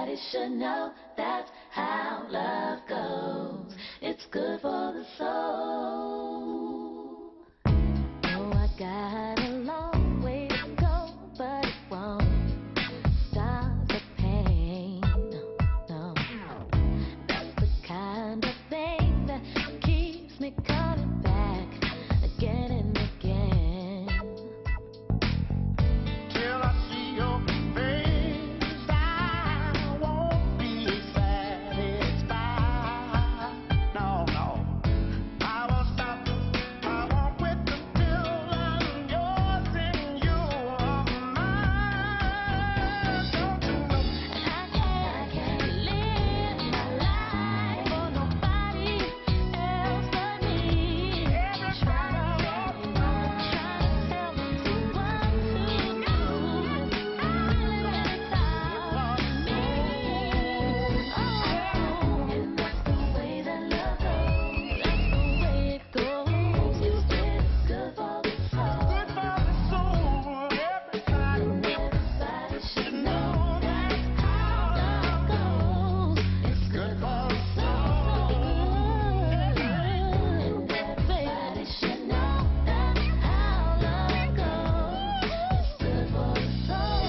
Everybody should know that's how love goes. It's good for the soul. Oh, I got a long way to go, but it won't stop the pain. No, that's the kind of thing that keeps me coming back again and again. Till I see your face, I won't be satisfied. No, no. I won't stop. I won't quit until I'm yours and you are mine. Don't you know? I can't live my life for nobody else but me. Try to tell me to what to do. I let it stop me. Oh, and that's the way that love goes. That's the way it goes. It's good for the soul. Good for the soul. Everybody, Everybody should know that's how love goes. It's good for the so good. And everybody should know that's how love goes. It's good for the soul.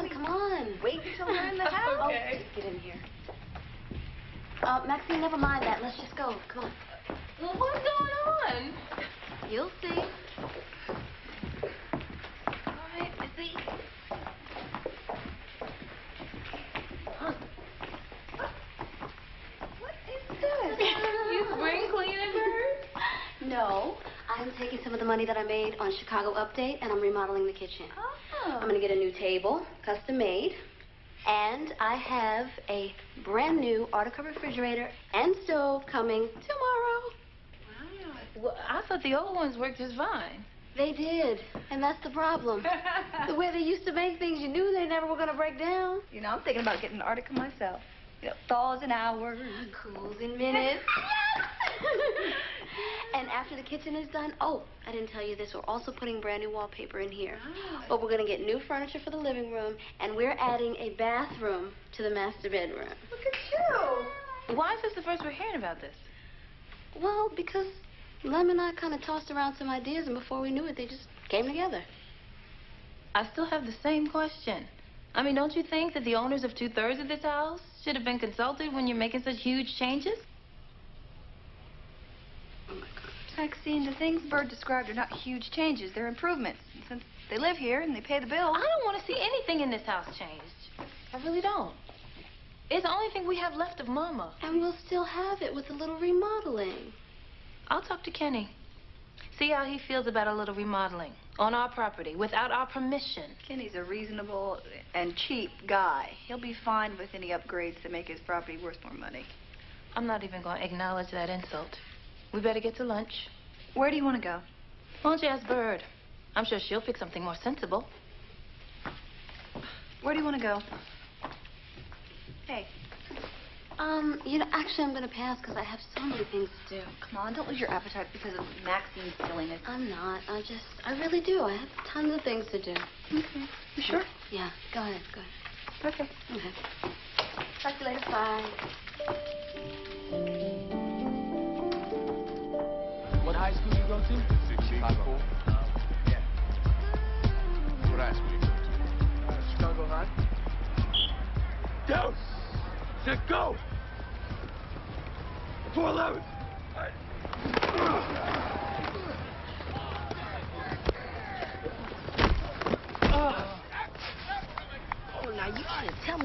Come on. Wait until we're in the house. Okay. Just get in here. Maxine, never mind that. Let's just go. Come on. Well, what's going on? You'll see. All right, Missy. What is this? You spring cleaning, Bird? No, I'm taking some of the money that I made on Chicago Update, and I'm remodeling the kitchen. Oh. I'm going to get a new table, custom made, and I have a brand new Artica refrigerator and stove coming tomorrow. Wow. Well, I thought the old ones worked just fine. They did, and that's the problem. The way they used to make things, you knew they never were going to break down. You know, I'm thinking about getting an Artica myself. You know, thaws in hours. Cools in minutes. And after the kitchen is done, oh, I didn't tell you this, we're also putting brand new wallpaper in here. Oh. But we're going to get new furniture for the living room, and we're adding a bathroom to the master bedroom. Look at you. Why is this the first we're hearing about this? Well, because Lem and I kind of tossed around some ideas, and before we knew it, they just came together. I still have the same question. I mean, don't you think that the owners of 2/3 of this house should have been consulted when you're making such huge changes? Maxine, the things Bird described are not huge changes. They're improvements. And since they live here and they pay the bills. I don't want to see anything in this house changed. I really don't. It's the only thing we have left of Mama. And we'll still have it with a little remodeling. I'll talk to Kenny. See how he feels about a little remodeling on our property without our permission. Kenny's a reasonable and cheap guy. He'll be fine with any upgrades to make his property worth more money. I'm not even going to acknowledge that insult. We better get to lunch. Where do you want to go? Why don't you ask Bird? I'm sure she'll pick something more sensible. Where do you want to go? Hey, You know, actually, I'm going to pass because I have so many things to do. come on, don't lose your appetite because of Maxine's silliness. I'm not. I really do. I have tons of things to do. Okay. You sure? Yeah, go ahead, go ahead. Okay. Okay. Talk to you later. Bye. What high school you go to? Chicago. Yeah. What high school you go to? Chicago High. Down. Set go. 411.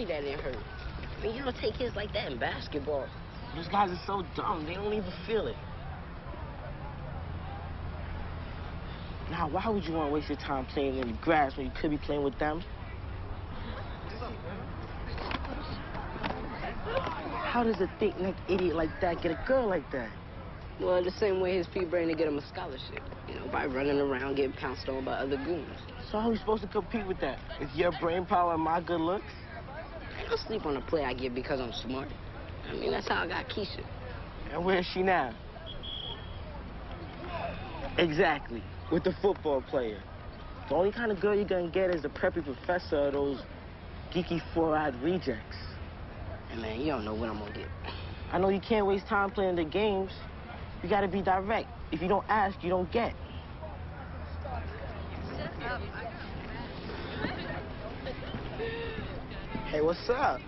me that it hurt. I mean, you don't take hits like that in basketball. Those guys are so dumb, they don't even feel it. Now, why would you want to waste your time playing in the grass when you could be playing with them? How does a thick-necked idiot like that get a girl like that? Well, the same way his pea-brain to get him a scholarship. You know, by running around getting pounced on by other goons. So how are we supposed to compete with that? Is your brain power and my good looks? I don't sleep on a play I get because I'm smart. I mean, that's how I got Keisha. And where is she now? Exactly, with the football player. The only kind of girl you're gonna get is a preppy professor or those geeky four-eyed rejects. And man, you don't know what I'm gonna get. I know you can't waste time playing the games. You gotta be direct. If you don't ask, you don't get. Hey, what's up?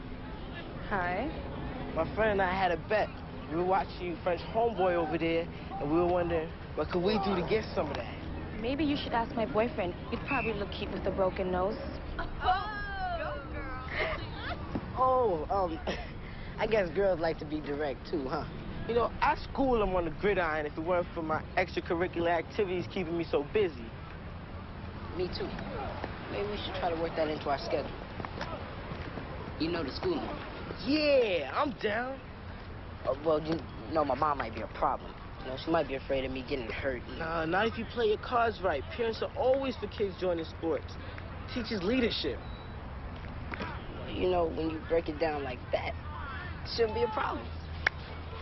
Hi. My friend and I had a bet. We were watching French Homeboy over there, and we were wondering, what could we do to get some of that? Maybe you should ask my boyfriend. You'd probably look cute with a broken nose. Oh, I guess girls like to be direct, too, huh? You know, I school them on the gridiron if it weren't for my extracurricular activities keeping me so busy. Me, too. Maybe we should try to work that into our schedule. You know the schooling. Yeah, I'm down. Well, you know, my mom might be a problem. You know, she might be afraid of me getting hurt. Nah, not if you play your cards right. Parents are always for kids joining sports. Teaches leadership. Well, you know, when you break it down like that, it shouldn't be a problem.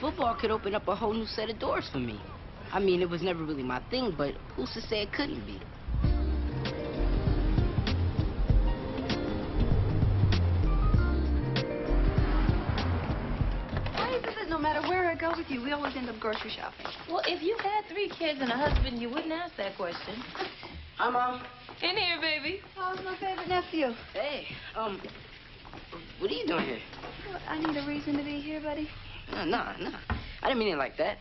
Football could open up a whole new set of doors for me. I mean, it was never really my thing, but who's to say it couldn't be? No matter where I go with you, we always end up grocery shopping. Well, if you had 3 kids and a husband, you wouldn't ask that question. Hi, Mom. In here, baby. Oh, my favorite nephew. Hey, what are you doing here? Well, I need a reason to be here, buddy. Nah. I didn't mean it like that.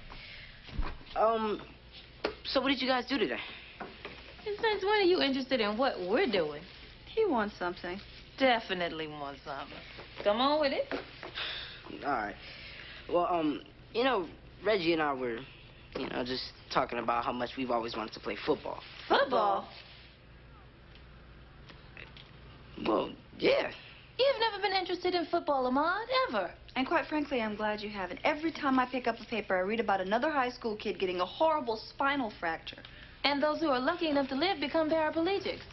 So what did you guys do today? And since when are you interested in what we're doing? He wants something. Definitely want something. Come on with it. All right. Well, you know, Reggie and I were, you know, just talking about how much we've always wanted to play football. Football? Well, yeah. You've never been interested in football, Ahmad, ever. And quite frankly, I'm glad you haven't. Every time I pick up a paper, I read about another high school kid getting a horrible spinal fracture. And those who are lucky enough to live become paraplegics.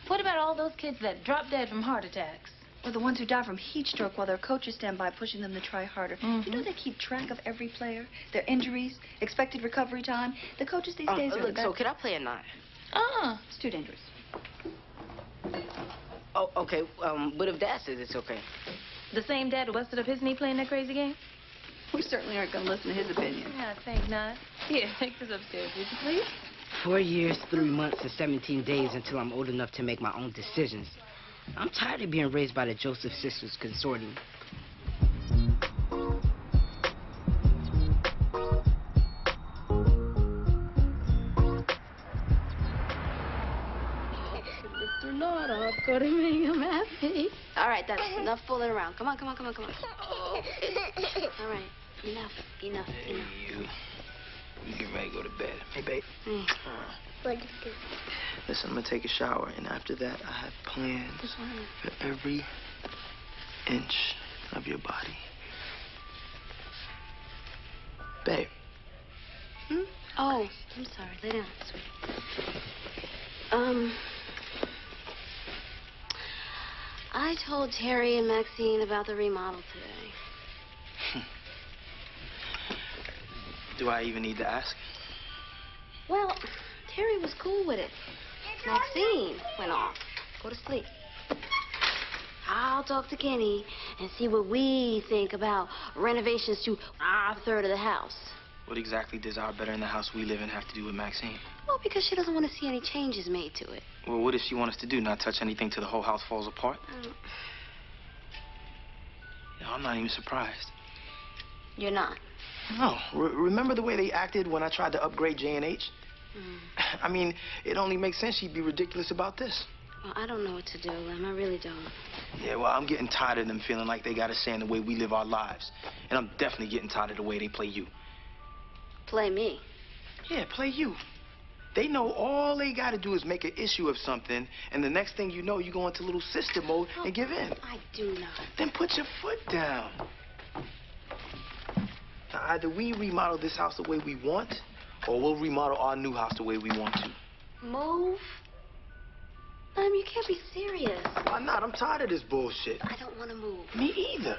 What about all those kids that drop dead from heart attacks? Or the ones who die from heat stroke while their coaches stand by pushing them to try harder. You know they keep track of every player, their injuries, expected recovery time. The coaches these days are look, so could I play or not? It's too dangerous. Oh, okay. But if Dad says it's okay? The same dad who busted up his knee playing that crazy game? We certainly aren't going to listen to his opinion. Yeah, I think not. Here, take this upstairs, would you please? 4 years, 3 months, and 17 days until I'm old enough to make my own decisions. I'm tired of being raised by the Joseph Sisters Consortium. Mr. Nora, gonna make him happy. All right, that's enough fooling around. Come on. All right, enough. You get ready to go to bed. Hey, babe. Listen, I'm gonna take a shower, and after that, I have plans for every inch of your body. Babe. Oh, I'm sorry. Lay down, sweetie. I told Teri and Maxine about the remodel today. Do I even need to ask? Well, Teri was cool with it. Maxine went off. Go to sleep. I'll talk to Kenny and see what we think about renovations to our third of the house. What exactly does our better in the house we live in have to do with Maxine? Well, because she doesn't want to see any changes made to it. Well, what does she want us to do? Not touch anything till the whole house falls apart? No, I'm not even surprised. You're not? No. Remember the way they acted when I tried to upgrade J&H? I mean, it only makes sense she'd be ridiculous about this. Well, I don't know what to do, Lem. I really don't. Yeah, well, I'm getting tired of them feeling like they got a say in the way we live our lives. And I'm definitely getting tired of the way they play you. Play me. Yeah, play you. They know all they got to do is make an issue of something, and the next thing you know, you go into little sister mode and give in. I do not. Then put your foot down. Now, either we remodel this house the way we want, or we'll remodel our new house the way we want to. Move? Lem, you can't be serious. Why not? I'm tired of this bullshit. I don't want to move. Me either.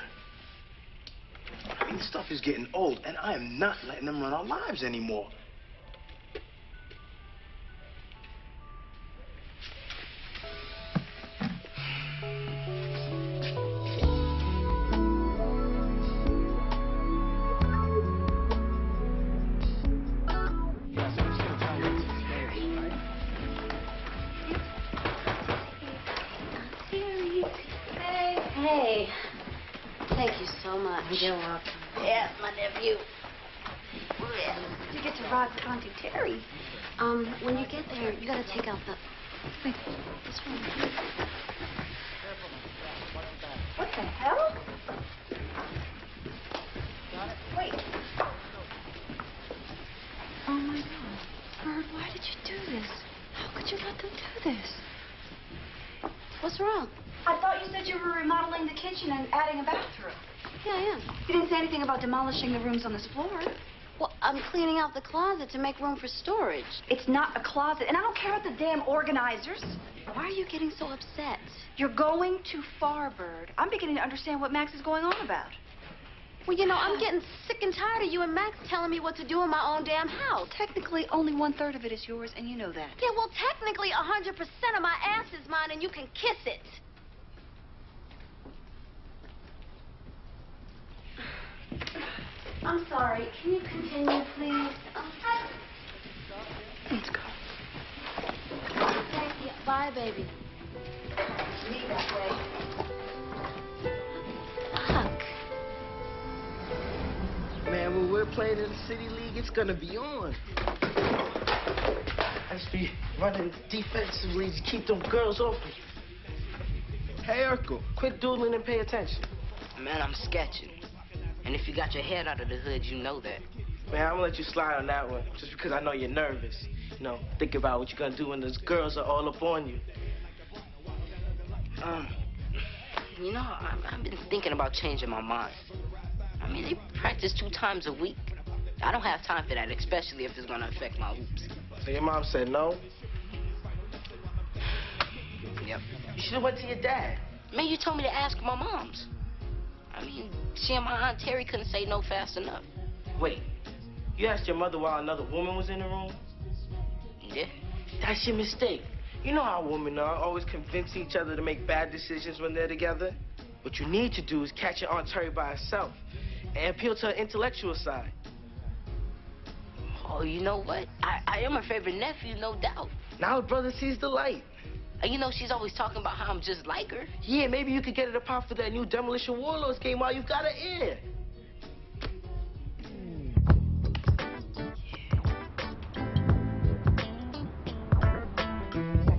I mean, this stuff is getting old, and I am not letting them run our lives anymore. Hey. Thank you so much. You're welcome. Yes, my nephew. You get to ride with Auntie Teri. When you get there, you gotta take out the... Wait, this one. What the hell? Wait. Oh, my God. Bird, why did you do this? How could you let them do this? What's wrong? I thought you said you were remodeling the kitchen and adding a bathroom. Yeah, I am. You didn't say anything about demolishing the rooms on this floor. Well, I'm cleaning out the closet to make room for storage. It's not a closet, and I don't care about the damn organizers. Why are you getting so upset? You're going too far, Bird. I'm beginning to understand what Max is going on about. Well, you know, I'm getting sick and tired of you and Max telling me what to do in my own damn house. Technically, only 1/3 of it is yours, and you know that. Yeah, well, technically, 100% of my ass is mine, and you can kiss it. I'm sorry. Can you continue, please? Let's go. Thank you. Bye, baby. Me that way. Fuck. Man, when we're playing in the City League, it's gonna be on. I just be running defensively to keep them girls off me. Hey, Urkel, quit doodling and pay attention. Man, I'm sketching. And if you got your head out of the hood, you know that. Man, I'm gonna let you slide on that one, just because I know you're nervous. You know, think about what you're gonna do when those girls are all up on you. You know, I've been thinking about changing my mind. I mean, they practice 2 times a week. I don't have time for that, especially if it's gonna affect my hoops. So your mom said no? Yep. You should've went to your dad. Man, you told me to ask my moms. I mean, she and my Aunt Teri couldn't say no fast enough. Wait, you asked your mother while another woman was in the room? Yeah. That's your mistake. You know how women are, always convincing each other to make bad decisions when they're together. What you need to do is catch your Aunt Teri by herself and appeal to her intellectual side. Oh, you know what? I am her favorite nephew, no doubt. Now her brother sees the light. And you know, she's always talking about how I'm just like her. Yeah, maybe you could get her to pop for that new Demolition Warlords game while you've got her ear.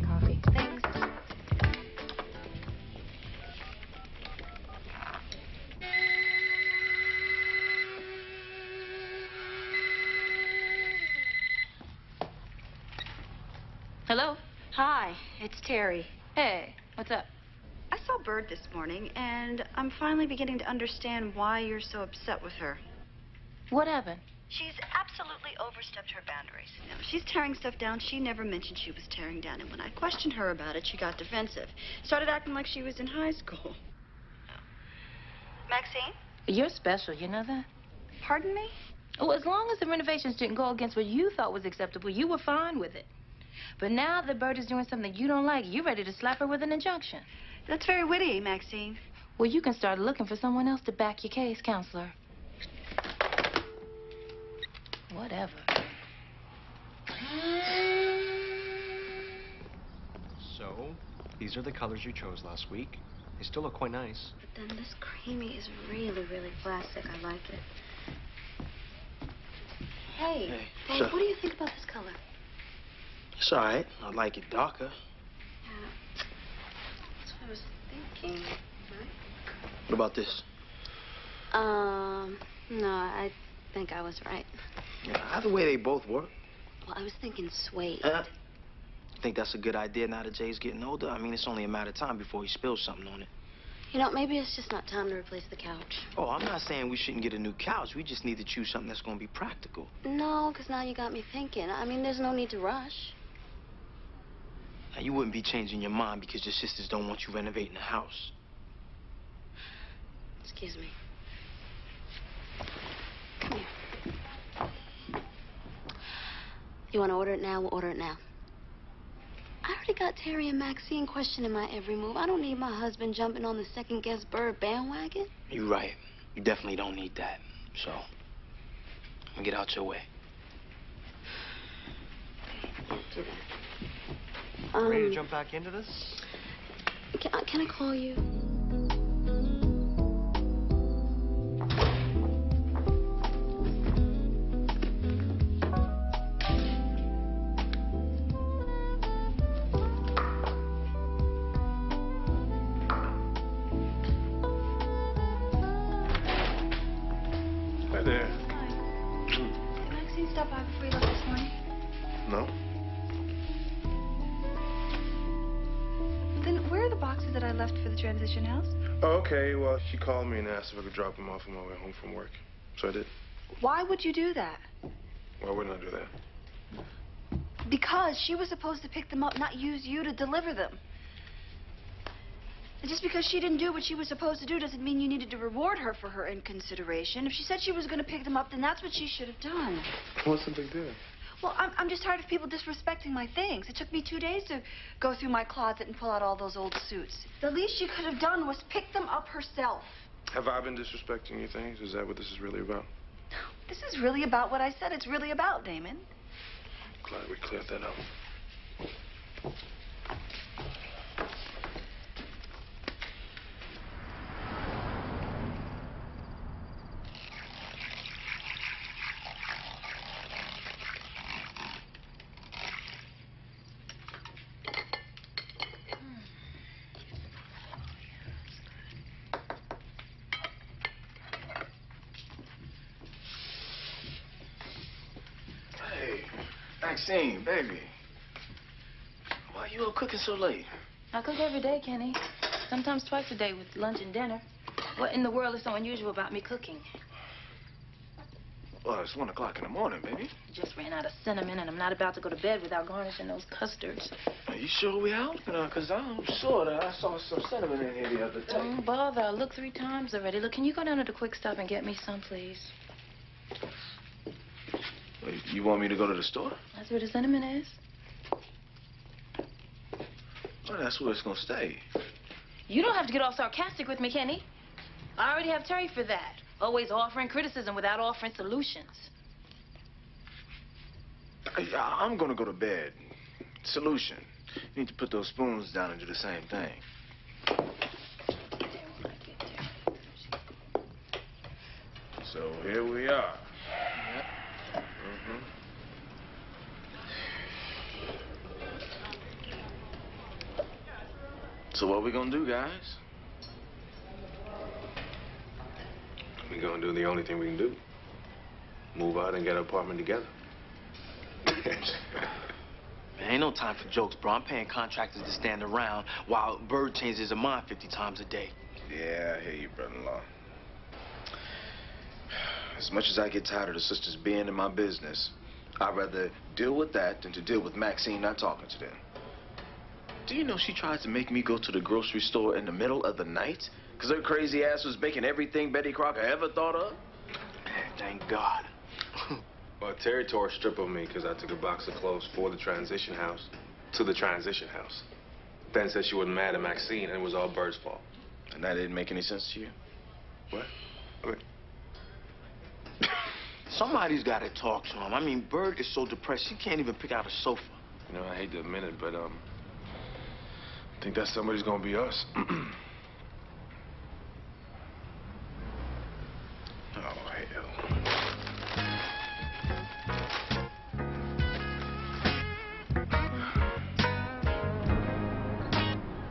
Coffee. Thanks. Hello? Hi, it's Teri. Hey, what's up? I saw Bird this morning, and I'm finally beginning to understand why you're so upset with her. What happened? She's absolutely overstepped her boundaries. Now, if she's tearing stuff down, she never mentioned she was tearing down. And when I questioned her about it, she got defensive. Started acting like she was in high school. Maxine? You're special, you know that? Pardon me? Well, as long as the renovations didn't go against what you thought was acceptable, you were fine with it. But now that Bird is doing something you don't like, you're ready to slap her with an injunction. That's very witty, Maxine. Well, you can start looking for someone else to back your case, counselor. Whatever. So, these are the colors you chose last week. They still look quite nice. But then this creamy is really, really plastic. I like it. Hey, Hey, what do you think about this color? It's all right. I like it darker. Yeah. I was thinking. What about this? No, I think I was right. Yeah, either way, they both work. Well, I was thinking suede. Think that's a good idea now that Jay's getting older? I mean, it's only a matter of time before he spills something on it. You know, maybe it's just not time to replace the couch. Oh, I'm not saying we shouldn't get a new couch. We just need to choose something that's going to be practical. No, because now you got me thinking. I mean, there's no need to rush. Now, you wouldn't be changing your mind because your sisters don't want you renovating the house. Excuse me. Come here. You want to order it now? We'll order it now. I already got Teri and Maxine questioning my every move. I don't need my husband jumping on the second-guess Bird bandwagon. You're right. You definitely don't need that. So, I'm gonna get out your way. Do that. Ready to jump back into this? Can I call you? Hi there. Hi. Did Maxine stop by before you left this morning? No? Then where are the boxes that I left for the transition house? Oh, okay. Well, she called me and asked if I could drop them off on my way home from work. So I did. Why would you do that? Why wouldn't I do that? Because she was supposed to pick them up, not use you to deliver them. And just because she didn't do what she was supposed to do doesn't mean you needed to reward her for her inconsideration. If she said she was going to pick them up, then that's what she should have done. What's the big deal? Well, I'm just tired of people disrespecting my things. It took me 2 days to go through my closet and pull out all those old suits. The least she could have done was pick them up herself. Have I been disrespecting your things? Is that what this is really about? This is really about what I said it's really about, Damon. Glad we cleared that up. Maxine, baby. Why you up cooking so late? I cook every day, Kenny. Sometimes twice a day with lunch and dinner. What in the world is so unusual about me cooking? Well, it's 1 o'clock in the morning, baby. Just ran out of cinnamon, and I'm not about to go to bed without garnishing those custards. Are you sure we out? Because I'm sure that I saw some cinnamon in here the other day. Don't bother. I looked 3 times already. Look, can you go down to the quick stop and get me some, please? Wait, you want me to go to the store? That's where the cinnamon is. Well, that's where it's gonna stay. You don't have to get all sarcastic with me, Kenny. I already have Terry for that. Always offering criticism without offering solutions. I'm gonna go to bed. Solution. You need to put those spoons down and do the same thing. So here we are. So what we gonna do, guys? We're gonna do the only thing we can do. Move out and get an apartment together. Man, ain't no time for jokes, bro. I'm paying contractors to stand around while Bird changes his mind 50 times a day. Yeah, I hear you, brother-in-law. As much as I get tired of the sisters being in my business, I'd rather deal with that than to deal with Maxine not talking to them. Do you know she tried to make me go to the grocery store in the middle of the night? Because her crazy ass was making everything Betty Crocker ever thought of? Man, thank God. Well, Terry tore a strip of me because I took a box of clothes for the transition house to the transition house. Then said she wasn't mad at Maxine and it was all Bird's fault. And that didn't make any sense to you? What? Okay. Somebody's got to talk to him. I mean, Bird is so depressed, she can't even pick out a sofa. You know, I hate to admit it, but, I think that somebody's gonna be us. Oh, hell.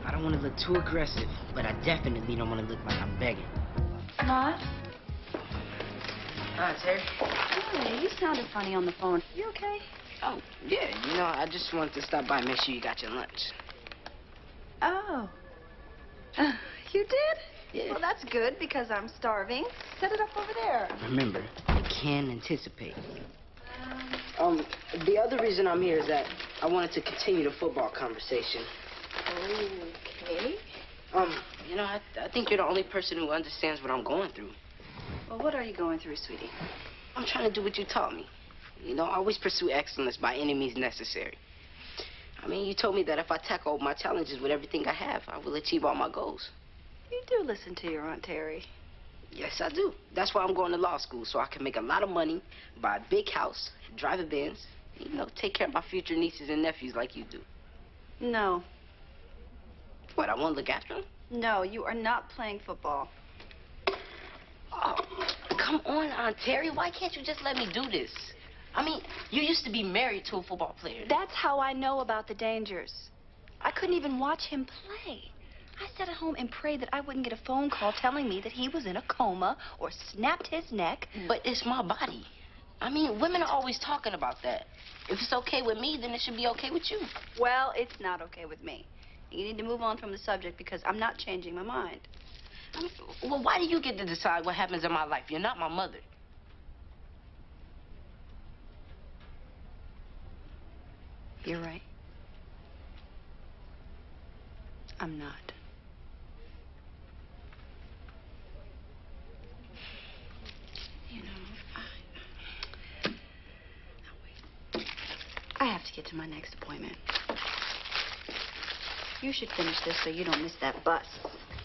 I don't want to look too aggressive, but I definitely don't want to look like I'm begging. Not? Hi, Terry. Hey, you sounded funny on the phone. You okay? Oh, yeah, you know, I just wanted to stop by and make sure you got your lunch. Oh. You did? Yeah. Well, that's good because I'm starving. Set it up over there. Remember, you can anticipate. The other reason I'm here is that I wanted to continue the football conversation. Okay. You know, I think you're the only person who understands what I'm going through. Well, what are you going through, sweetie? I'm trying to do what you taught me. You know, always pursue excellence by any means necessary. I mean, you told me that if I tackle my challenges with everything I have, I will achieve all my goals. You do listen to your Aunt Terry. Yes, I do. That's why I'm going to law school, so I can make a lot of money, buy a big house, drive a Benz, you know, take care of my future nieces and nephews like you do. No. What, I won't look after them? No, you are not playing football. Oh, come on, Aunt Terry. Why can't you just let me do this? I mean, you used to be married to a football player. That's how I know about the dangers. I couldn't even watch him play. I sat at home and prayed that I wouldn't get a phone call telling me that he was in a coma or snapped his neck. But it's my body. I mean, women are always talking about that. If it's okay with me, then it should be okay with you. Well, it's not okay with me. You need to move on from the subject because I'm not changing my mind. I mean, well, why do you get to decide what happens in my life? You're not my mother. You're right. I'm not. You know, now wait. I have to get to my next appointment. You should finish this so you don't miss that bus.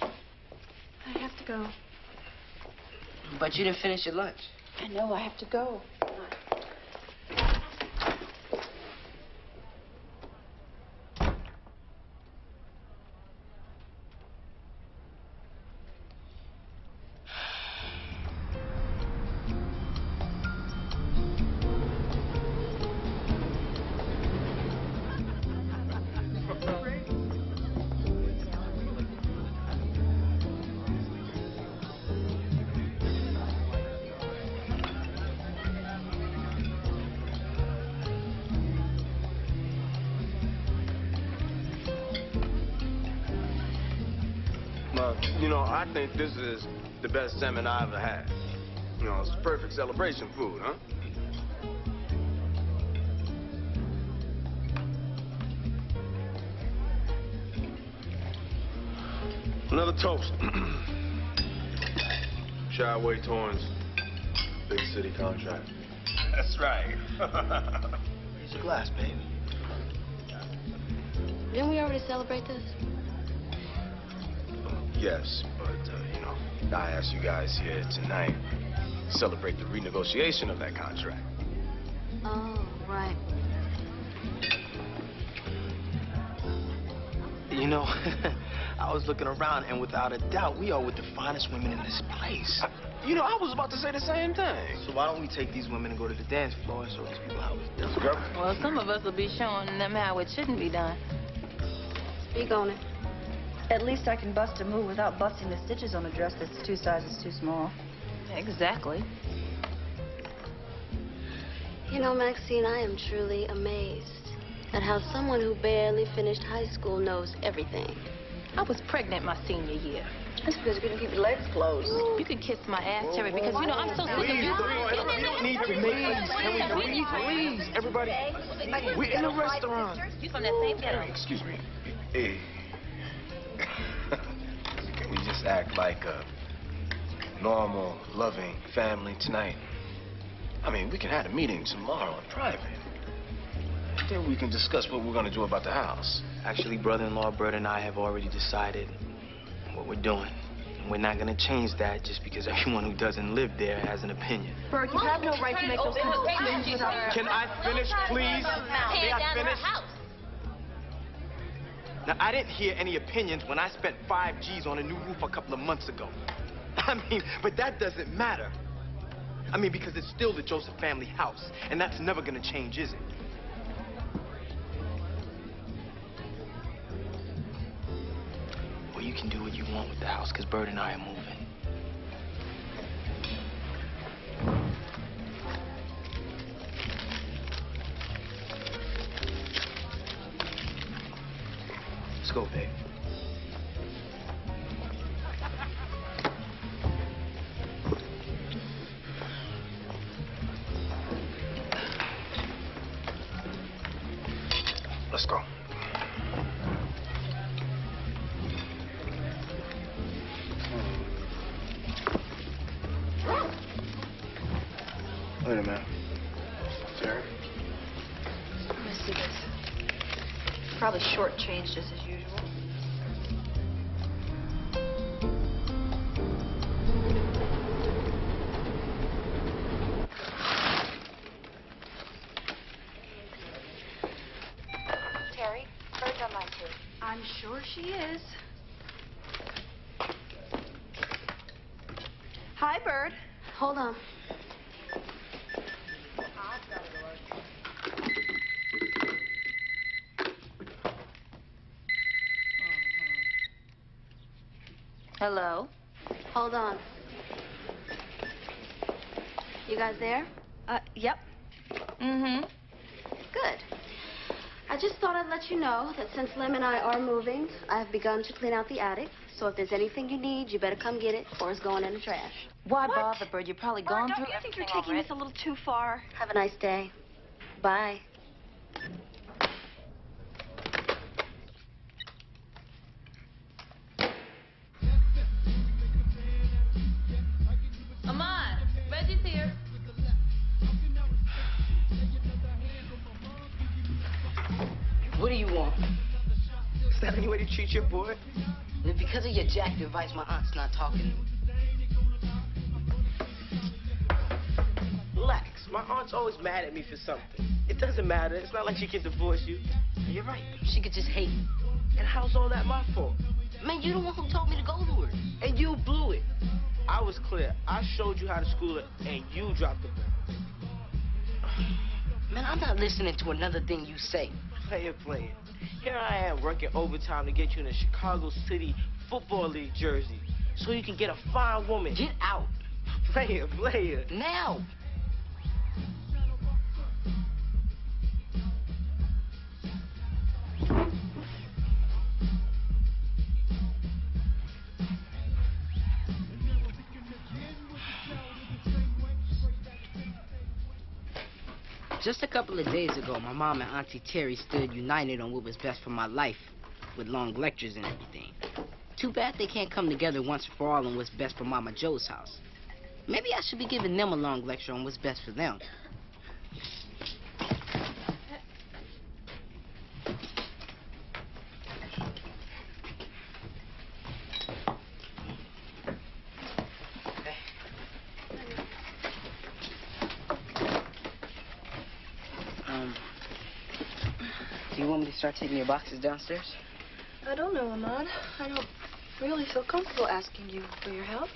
I have to go. But you didn't finish your lunch. I know, I have to go. You know, I think this is the best salmon I ever had. You know, it's perfect celebration food, huh? Another toast. Shyway Torrance, big city contract. That's right. Here's a glass, baby. Didn't we already celebrate this? Yes, but, you know, I asked you guys here tonight to celebrate the renegotiation of that contract. Oh, right. You know, I was looking around, and without a doubt, we are with the finest women in this place. You know, I was about to say the same thing. So why don't we take these women and go to the dance floor and show these people how it's done? Yep. Well, some of us will be showing them how it shouldn't be done. Speak on it. At least I can bust a move without busting the stitches on a dress that's 2 sizes too small. Exactly. You know, Maxine, I am truly amazed at how someone who barely finished high school knows everything. I was pregnant my senior year. That's because you couldn't keep your legs closed. You can kiss my ass, Terry, because, you know, I'm so sick of you. We don't need to make please, everybody. We're in a restaurant. You from that same ghetto. Excuse me. Hey. Can we just act like a normal, loving family tonight? I mean, we can have a meeting tomorrow in private. Then we can discuss what we're going to do about the house. Actually, brother-in-law Bird and I have already decided what we're doing. And we're not going to change that just because everyone who doesn't live there has an opinion. Bird, you have no right to make those kinds of decisions without... Can I finish, please? May I finish? Now, I didn't hear any opinions when I spent 5 G's on a new roof a couple of months ago. I mean, but that doesn't matter. I mean, because it's still the Joseph family house, and that's never gonna change, is it? can do what you want with the house, because Bird and I are moving. Let's go, babe. Let's go. Wait a minute. Terry? Let me see this. Probably shortchanged just as usual. Terry, Bird's on line 2. I'm sure she is. Hi, Bird. Hold on. Hello? Hold on. You guys there? Yep. Mm-hmm. Good. I just thought I'd let you know that since Lem and I are moving, I have begun to clean out the attic. So if there's anything you need, you better come get it, or it's going in the trash. Why bother, Bird? You're probably gone through Don't you think you're everything taking already. this a little too far? Have a nice day. Bye. Ahmad, Reggie's here. What do you want? Is that any way to treat your boy? And because of your jacked advice, my aunt's not talking to me. Relax. My aunt's always mad at me for something. It doesn't matter. It's not like she can divorce you. You're right. She could just hate me. And how's all that my fault? Man, you're the one who told me to go to her. And you blew it. I was clear. I showed you how to school her, and you dropped the ball. Man, I'm not listening to another thing you say. Player. Here I am working overtime to get you in a Chicago City Football League jersey so you can get a fine woman. Get out. Player. Now. Just a couple of days ago, my mom and Auntie Teri stood united on what was best for my life, with long lectures and everything. Too bad they can't come together once and for all on what's best for Mama Joe's house. Maybe I should be giving them a long lecture on what's best for them. Do you want me to start taking your boxes downstairs? I don't know, Ahmad. I don't really feel comfortable asking you for your help.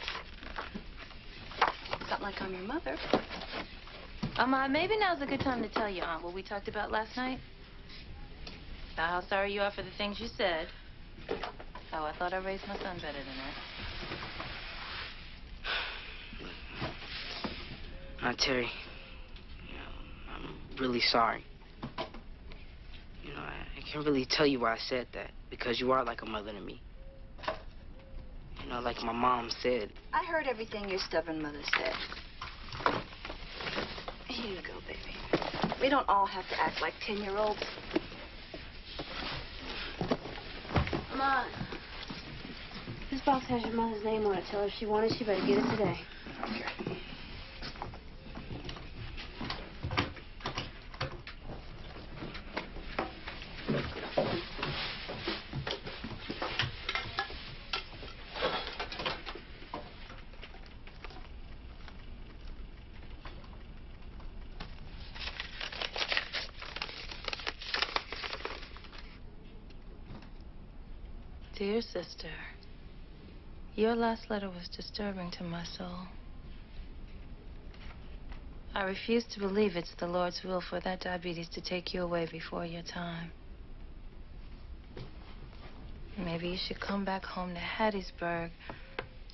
It's not like I'm your mother. Ahmad, maybe now's a good time to tell your aunt what we talked about last night. About how sorry you are for the things you said. How I thought I raised my son better than that. Aunt Teri, I'm really sorry. I can't really tell you why I said that, because you are like a mother to me. Like my mom said. I heard everything your stubborn mother said. Here you go, baby. We don't all have to act like 10-year-olds. Come on. This box has your mother's name on it. Tell her if she wanted, she better get it today. Okay. Dear sister, your last letter was disturbing to my soul. I refuse to believe it's the Lord's will for that diabetes to take you away before your time. May Maybe you should come back home to Hattiesburg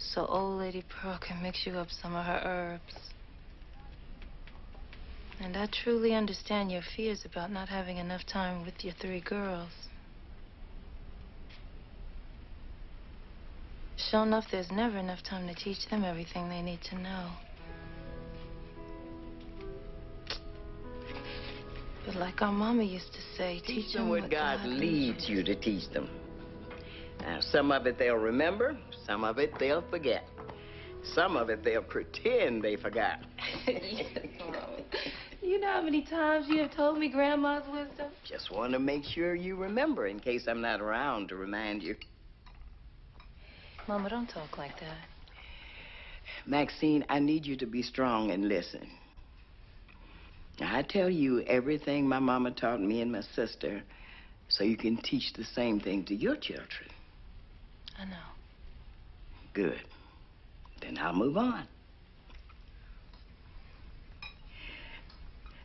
so old Lady Pearl can mix you up some of her herbs. And I truly understand your fears about not having enough time with your 3 girls. Sure enough, there's never enough time to teach them everything they need to know. But like our mama used to say, Teach them what God leads you to teach them. Now, some of it they'll remember, some of it they'll forget. Some of it they'll pretend they forgot. You know how many times you have told me Grandma's wisdom? Just want to make sure you remember in case I'm not around to remind you. Mama, don't talk like that. Maxine, I need you to be strong and listen. Now, I tell you everything my mama taught me and my sister so you can teach the same thing to your children. I know. Good. Then I'll move on.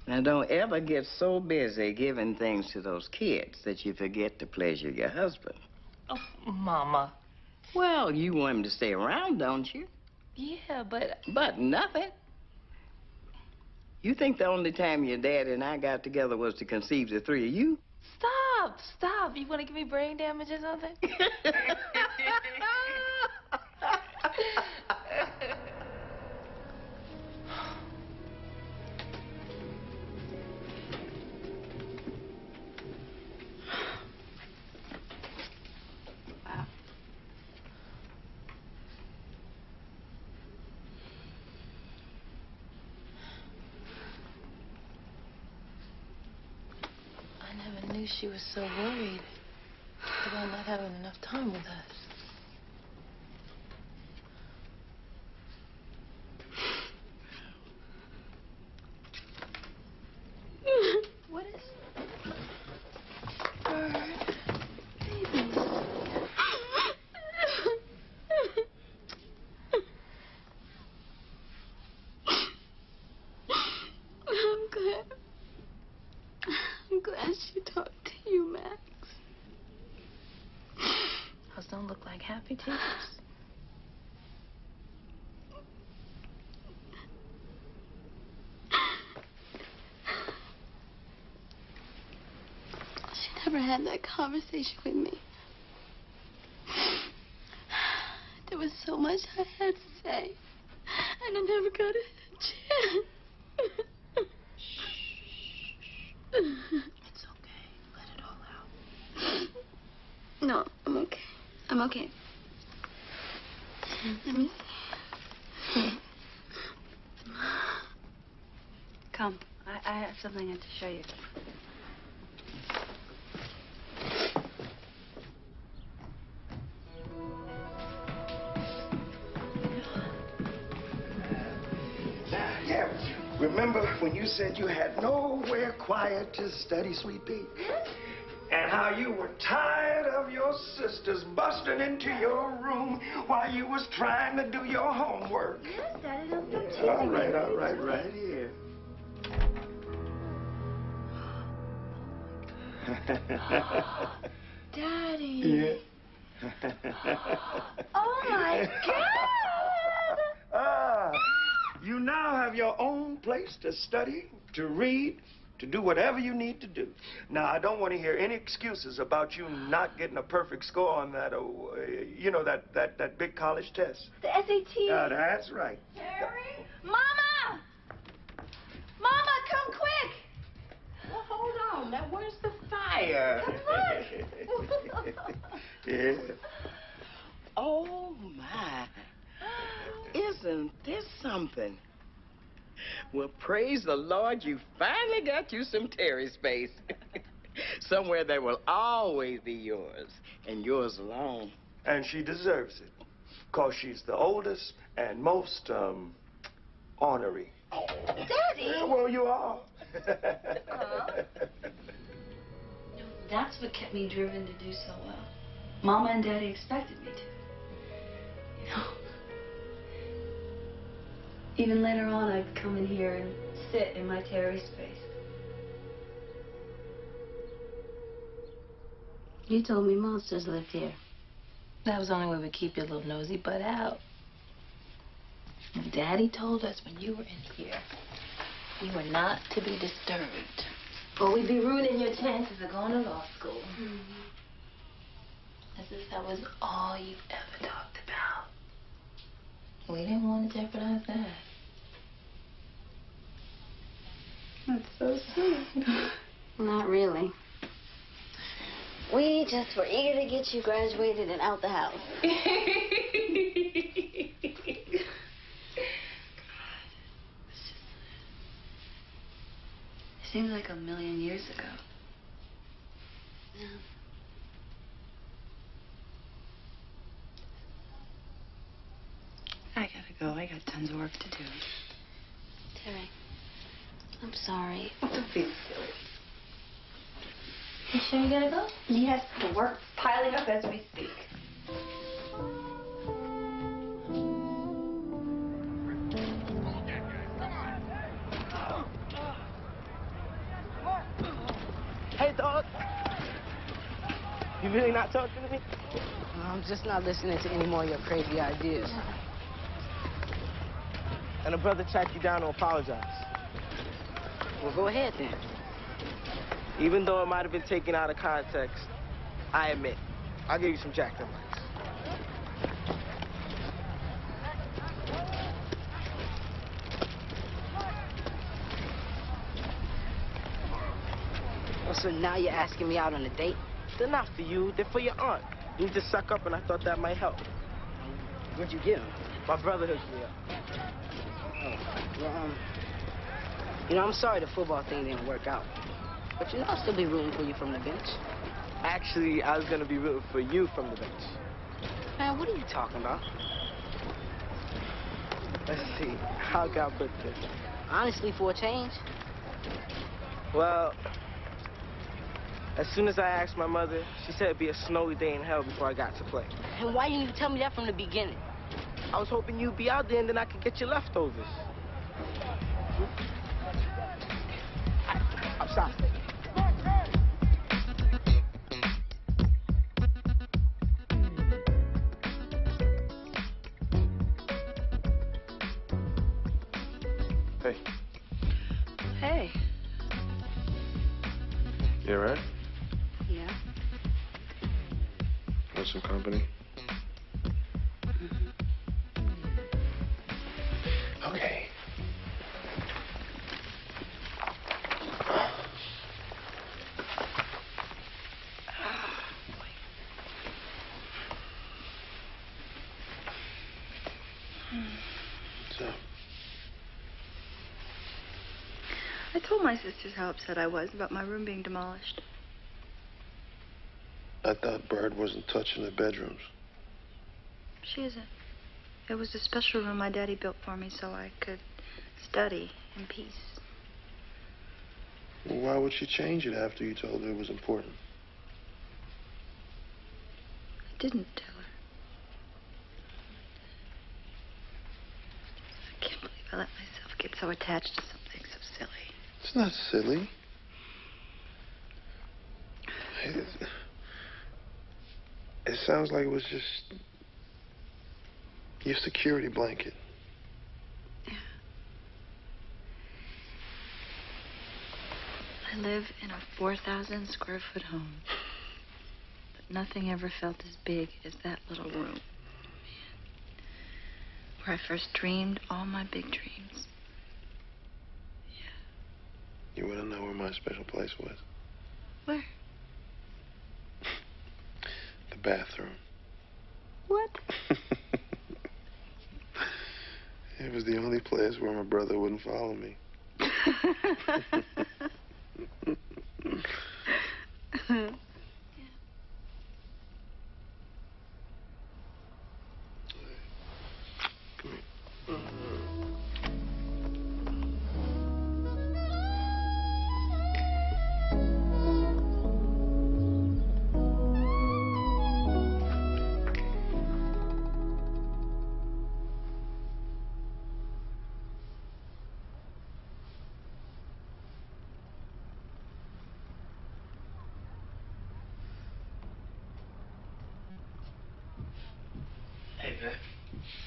Now, don't ever get so busy giving things to those kids that you forget to pleasure your husband. Oh, Mama. Well, you want him to stay around, don't you? Yeah, but... But nothing. You think the only time your dad and I got together was to conceive the 3 of you? Stop, stop. You want to give me brain damage or something? I never knew she was so worried about not having enough time with us. What is... Bird, baby. I'm glad she talked to you, Max. Those don't look like happy tears. She never had that conversation with me. There was so much I had to say, and I never got a chance. It's okay. Let it all out. No, I'm okay. I'm okay. Let me see. Come. I have something I have to show you. Yeah, remember when you said you had nowhere quiet to study, Sweet Pea? And how you were tired of your sisters busting into your room while you was trying to do your homework? Yes, Daddy, don't stop teasing All me. right, right here. Daddy. Yeah. Oh, my God. Ah, you now have your own place to study, to read, to do whatever you need to do. Now, I don't want to hear any excuses about you not getting a perfect score on that, you know, that big college test. The SAT. That's right. Terry? Mama! Mama, come quick! Well, hold on. Now, where's the fire? Yeah. Oh, my. Isn't this something? Well, praise the Lord, you finally got you some Terry space. Somewhere that will always be yours, and yours alone. And she deserves it, because she's the oldest and most, ornery. Daddy! Yeah, well, you are. That's what kept me driven to do so well. Mama and Daddy expected me to. You know, even later on, I'd come in here and sit in my Terry space. You told me monsters lived here. That was the only way we keep your little nosy butt out. And Daddy told us when you were in here, you were not to be disturbed. Or we'd be ruining your chances of going to law school. As if that was all you've ever talked about. We didn't want to jeopardize that. That's so sweet. Not really. We just were eager to get you graduated and out the house. Seems like a million years ago. Yeah. I gotta go. I got tons of work to do. Terry, I'm sorry. Don't be silly. You sure you gotta go? Yes, the work's piling up as we speak. Hey, dog. You really not talking to me? I'm just not listening to any more of your crazy ideas. And a brother tracked you down to apologize. Well, go ahead then. Even though it might have been taken out of context, I admit, I'll give you some jacked up lights. Oh, so now you're asking me out on a date? They're not for you, they're for your aunt. You just suck up, and I thought that might help. Where'd you get him? My brother hooked me up. Oh, well, you know, I'm sorry the football thing didn't work out. But you know, I'll still be rooting for you from the bench. Actually, I was gonna be rooting for you from the bench. Man, what are you talking about? Let's see, how can I put this? Honestly, for a change. Well, as soon as I asked my mother, she said it'd be a snowy day in hell before I got to play. And why didn't you tell me that from the beginning? I was hoping you'd be out there and then I could get your leftovers. I'm sorry. Hey, Hey. you all right? Yeah. Want some company? Okay. What's up? I told my sisters how upset I was about my room being demolished. I thought Bird wasn't touching the bedrooms. She isn't. It was a special room my daddy built for me so I could study in peace. Well, why would she change it after you told her it was important? I didn't tell her. I can't believe I let myself get so attached to something so silly. It's not silly. It sounds like it was just your security blanket. Yeah. I live in a 4,000 square foot home. But nothing ever felt as big as that little room. Man. Where I first dreamed all my big dreams. You want to know where my special place was? Where? The bathroom. What? It was the only place where my brother wouldn't follow me.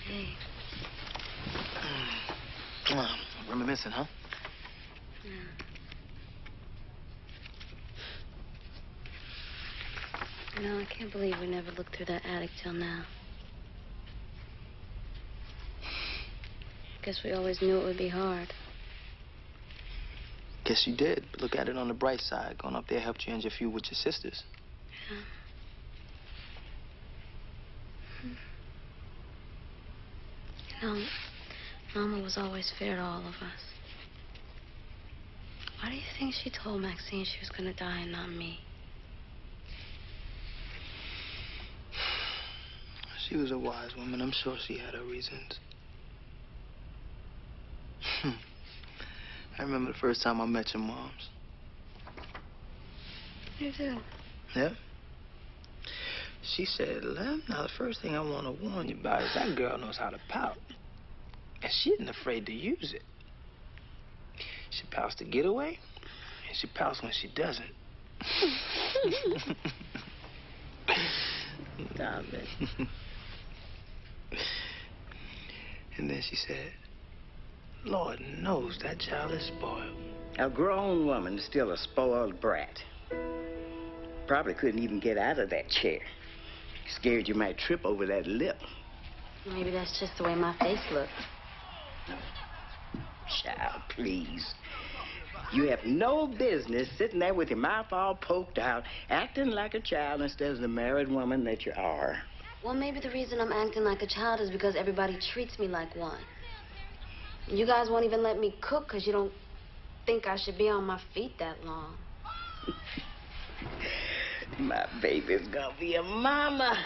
Hey. Reminiscing, huh? Yeah. You know, I can't believe we never looked through that attic till now. Guess we always knew it would be hard. Guess you did. But look at it on the bright side. Going up there helped you end your feud with your sisters. Yeah. You know, Mama was always fair to all of us. Why do you think she told Maxine she was gonna die and not me? She was a wise woman. I'm sure she had her reasons. I remember the first time I met your moms. You do? Yeah? She said, Lem, now the first thing I want to warn you about is that girl knows how to pout. And she isn't afraid to use it. She pouts to get away, and she pouts when she doesn't. Stop it. And then she said, Lord knows that child is spoiled. A grown woman is still a spoiled brat. Probably couldn't even get out of that chair. Scared you might trip over that lip. Maybe that's just the way my face looks. Child, please. You have no business sitting there with your mouth all poked out, acting like a child instead of the married woman that you are. Well, maybe the reason I'm acting like a child is because everybody treats me like one. You guys won't even let me cook because you don't think I should be on my feet that long. My baby's gonna be a mama.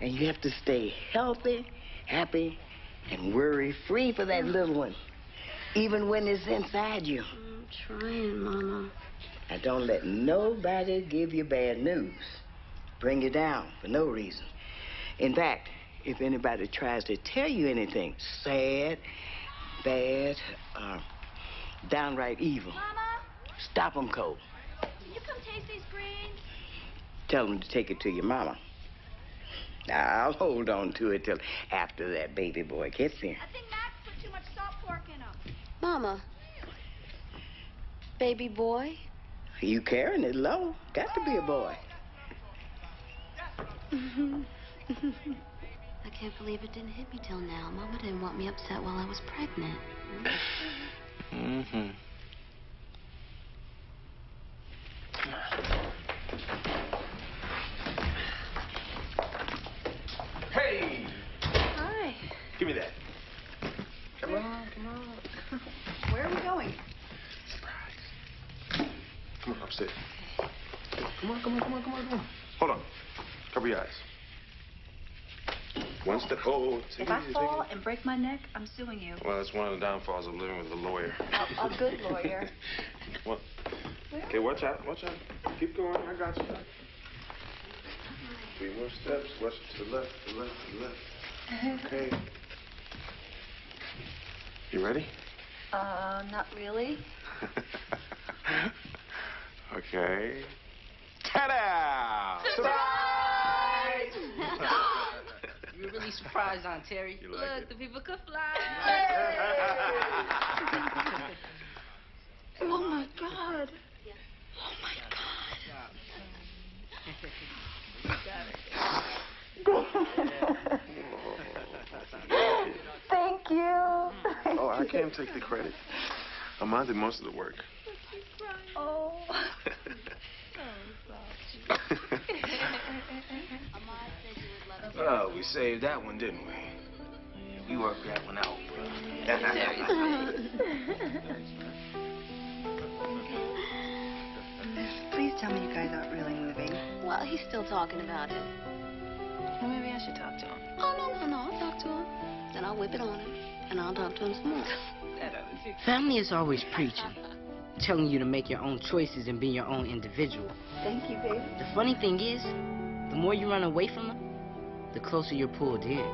And you have to stay healthy, happy, and worry-free for that little one, even when it's inside you. I'm trying, Mama. Now, don't let nobody give you bad news, bring you down for no reason. In fact, if anybody tries to tell you anything sad, bad, downright evil, Mama? stop them cold. Can you come taste these greens? Tell them to take it to your mama. Now, I'll hold on to it till after that baby boy gets here. I think Max put too much salt pork in them. Mama. Baby boy. You carrying it low. Got to be a boy. I can't believe it didn't hit me till now. Mama didn't want me upset while I was pregnant. Mm-hmm. Hey! Hi. Give me that. Come on. Where are we going? Surprise. Come on, upstairs. Come on. Hold on. Cover your eyes. One step. Oh, take If it I easy, fall take it and break my neck, I'm suing you. Well, that's one of the downfalls of living with a lawyer. A good lawyer. Well, okay, watch out. Keep going. I got you. 3 more steps. Watch it to the left, to the left. Okay. You ready? Not really. Okay. Ta-da! Surprise! You were really surprised, Aunt Terry. You like Look, it? the people could fly. Oh, my God. Thank you. Oh, I can't take the credit. Ahmad did most of the work. Oh. Well, we saved that one, didn't we? We worked that one out, bro. Please tell me you guys aren't really moving. Well, he's still talking about it. Well, maybe I should talk to him. Oh, no. I'll talk to him. Then I'll whip it on him. And I'll talk to him some more. Family is always preaching, telling you to make your own choices and be your own individual. Thank you, baby. The funny thing is, the more you run away from them, the closer you're pulled in.